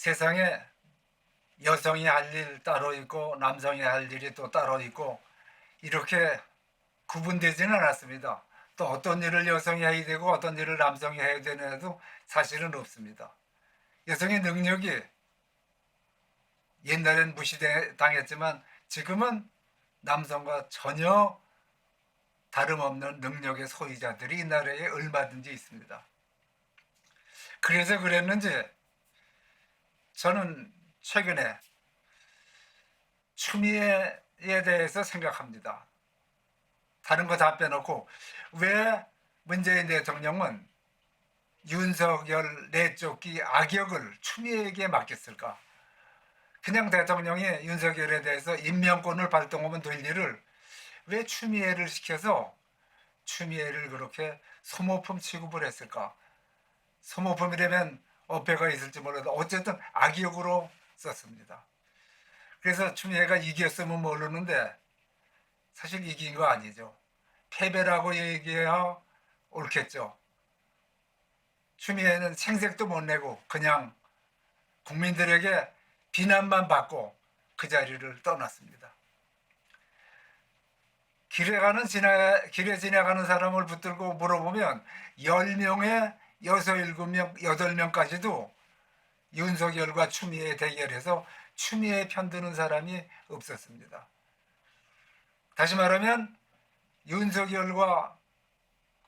세상에 여성이 할 일 따로 있고 남성이 할 일이 또 따로 있고 이렇게 구분되지는 않았습니다. 또 어떤 일을 여성이 해야 되고 어떤 일을 남성이 해야 되는 해도 사실은 없습니다. 여성의 능력이 옛날엔 무시당했지만 지금은 남성과 전혀 다름없는 능력의 소유자들이 이 나라에 얼마든지 있습니다. 그래서 그랬는지 저는 최근에 추미애에 대해서 생각합니다. 다른 거 다 빼놓고 왜 문재인 대통령은 윤석열 내쫓기 악역을 추미애에게 맡겼을까? 그냥 대통령이 윤석열에 대해서 임명권을 발동하면 될 일을 왜 추미애를 시켜서 추미애를 그렇게 소모품 취급을 했을까? 소모품이라면 어폐가 있을지 몰라도 어쨌든 악역으로 썼습니다. 그래서 추미애가 이겼으면 모르는데 사실 이긴 거 아니죠. 패배라고 얘기해야 옳겠죠. 추미애는 생색도 못 내고 그냥 국민들에게 비난만 받고 그 자리를 떠났습니다. 길에 지나가는 사람을 붙들고 물어보면 10명에 6, 7명, 8명까지도 윤석열과 추미애 대결해서 추미애 편드는 사람이 없었습니다. 다시 말하면 윤석열과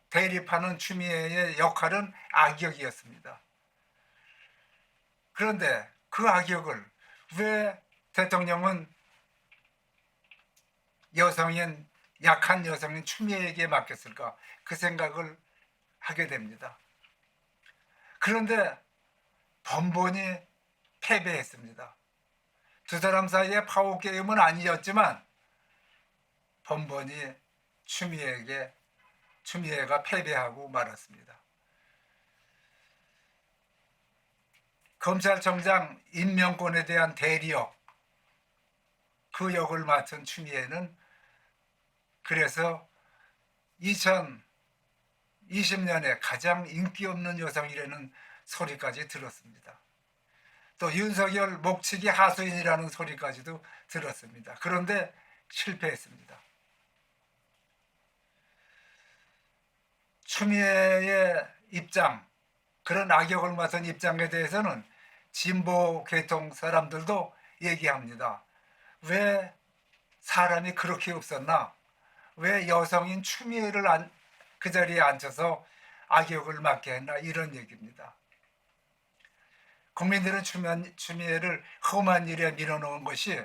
대립하는 추미애의 역할은 악역이었습니다. 그런데 그 악역을 왜 대통령은 여성인 약한 여성인 추미애에게 맡겼을까? 그 생각을 하게 됩니다. 그런데 번번이 패배했습니다. 두 사람 사이의 파워 게임은 아니었지만 번번이 추미애가 패배하고 말았습니다. 검찰청장 임명권에 대한 대리역, 그 역을 맡은 추미애는 그래서 2020년에 가장 인기 없는 여성이라는 소리까지 들었습니다. 또 윤석열 목치기 하수인이라는 소리까지도 들었습니다. 그런데 실패했습니다. 추미애의 입장, 그런 악역을 맡은 입장에 대해서는 진보 계통 사람들도 얘기합니다. 왜 사람이 그렇게 없었나? 왜 여성인 추미애를 그 자리에 앉혀서 악역을 맡게 했나? 이런 얘기입니다. 국민들은 추미애를 험한 일에 밀어넣은 것이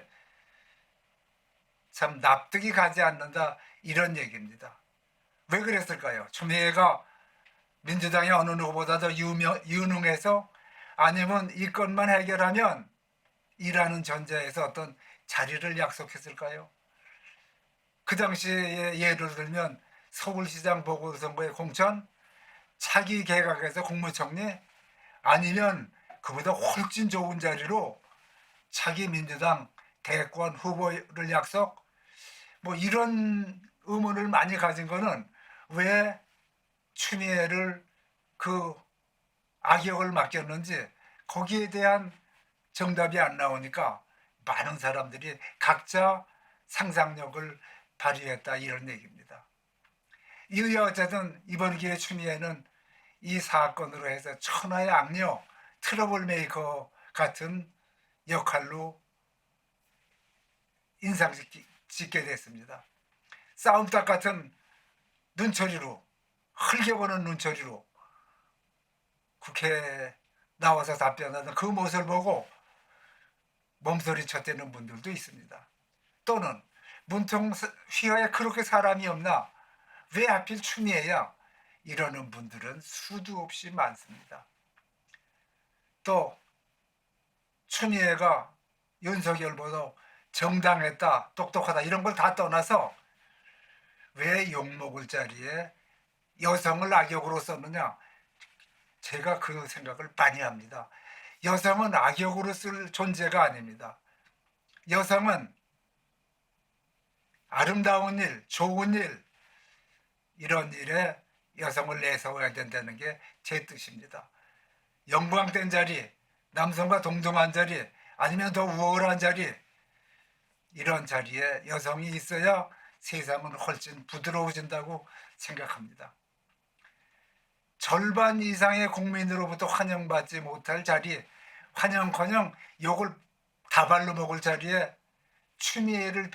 참 납득이 가지 않는다, 이런 얘기입니다. 왜 그랬을까요? 추미애가 민주당의 어느 누구보다 더 유능해서, 아니면 이 건만 해결하면 일하는 전제에서 어떤 자리를 약속했을까요? 그 당시에 예를 들면 서울시장 보궐선거의 공천, 차기 개각에서 국무총리, 아니면 그보다 훨씬 좋은 자리로 차기 민주당 대권 후보를 약속, 뭐 이런 의문을 많이 가진 거는 왜 추미애를 그 악역을 맡겼는지 거기에 대한 정답이 안 나오니까 많은 사람들이 각자 상상력을 발휘했다, 이런 얘기입니다. 이에 어쨌든 이번 기회에 추미애는 이 사건으로 해서 천하의 악녀, 트러블 메이커 같은 역할로 인상짓게 됐습니다. 싸움닭 같은 눈초리로, 흘겨보는 눈초리로 국회에 나와서 답변하는 그 모습을 보고 몸소리 쳤대는 분들도 있습니다. 또는 문통 휘하에 그렇게 사람이 없나? 왜 하필 추미애야? 이러는 분들은 수도 없이 많습니다. 또 추미애가 윤석열보다 정당했다, 똑똑하다, 이런 걸 다 떠나서 왜 욕먹을 자리에 여성을 악역으로 썼느냐? 제가 그 생각을 많이 합니다. 여성은 악역으로 쓸 존재가 아닙니다. 여성은 아름다운 일, 좋은 일, 이런 일에 여성을 내세워야 된다는 게 제 뜻입니다. 영광된 자리, 남성과 동등한 자리 아니면 더 우월한 자리, 이런 자리에 여성이 있어야 세상은 훨씬 부드러워진다고 생각합니다. 절반 이상의 국민으로부터 환영받지 못할 자리, 환영커녕 욕을 다발로 먹을 자리에 추미애를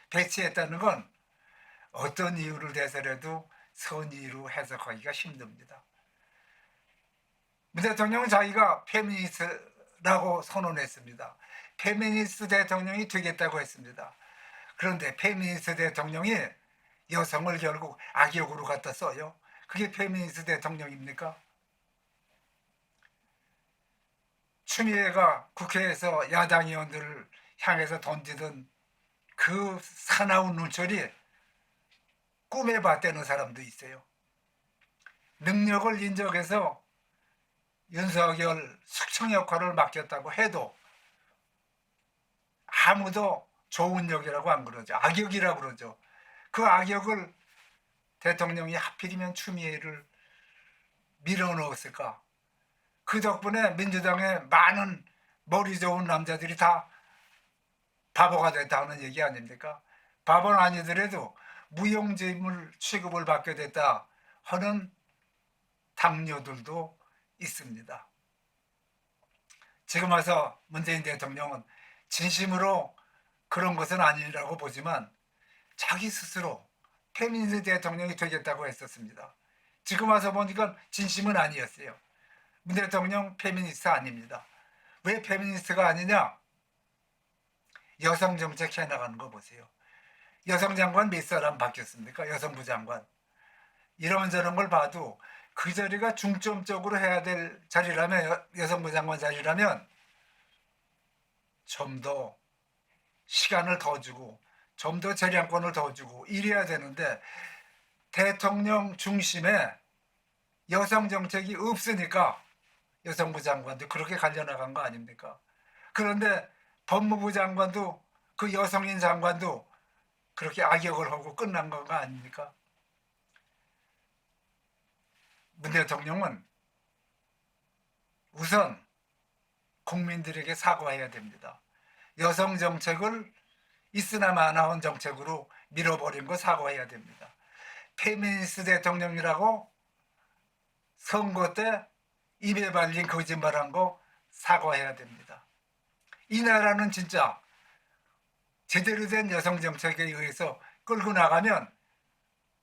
배치했다는 건 어떤 이유를 대서라도 선의로 해석하기가 힘듭니다. 문 대통령은 자기가 페미니스트라고 선언했습니다. 페미니스트 대통령이 되겠다고 했습니다. 그런데 페미니스트 대통령이 여성을 결국 악역으로 갖다 써요. 그게 페미니스트 대통령입니까? 추미애가 국회에서 야당 의원들을 향해서 던지던 그 사나운 눈초리 꿈에 봤다는 사람도 있어요. 능력을 인정해서 윤석열 숙청 역할을 맡겼다고 해도 아무도 좋은 역이라고 안 그러죠. 악역이라고 그러죠. 그 악역을 대통령이 하필이면 추미애를 밀어넣었을까? 그 덕분에 민주당의 많은 머리 좋은 남자들이 다 바보가 됐다는 얘기 아닙니까? 바보는 아니더라도 무용지물 취급을 받게 됐다 하는 당뇨들도 있습니다. 지금 와서 문재인 대통령은 진심으로 그런 것은 아니라고 보지만 자기 스스로 페미니스트 대통령이 되겠다고 했었습니다. 지금 와서 보니까 진심은 아니었어요. 문 대통령 페미니스트 아닙니다. 왜 페미니스트가 아니냐? 여성 정책 해나가는 거 보세요. 여성 장관 몇 사람 바뀌었습니까? 여성부 장관. 이런저런 걸 봐도 그 자리가 중점적으로 해야 될 자리라면, 여성부 장관 자리라면 좀 더 시간을 더 주고 좀 더 재량권을 더 주고 이래야 되는데 대통령 중심에 여성 정책이 없으니까 여성부 장관도 그렇게 갈려나간 거 아닙니까? 그런데 법무부 장관도 그 여성인 장관도 그렇게 악역을 하고 끝난 거 아닙니까? 문 대통령은 우선 국민들에게 사과해야 됩니다. 여성 정책을 있으나 마나한 정책으로 밀어버린 거 사과해야 됩니다. 페미니스트 대통령이라고 선거 때 입에 발린 거짓말한 거 사과해야 됩니다. 이 나라는 진짜 제대로 된 여성 정책에 의해서 끌고 나가면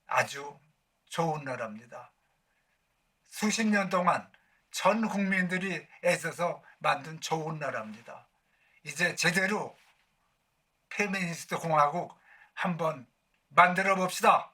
아주 좋은 나라입니다. 수십 년 동안 전 국민들이 애써서 만든 좋은 나라입니다. 이제 제대로 페미니스트 공화국 한번 만들어 봅시다.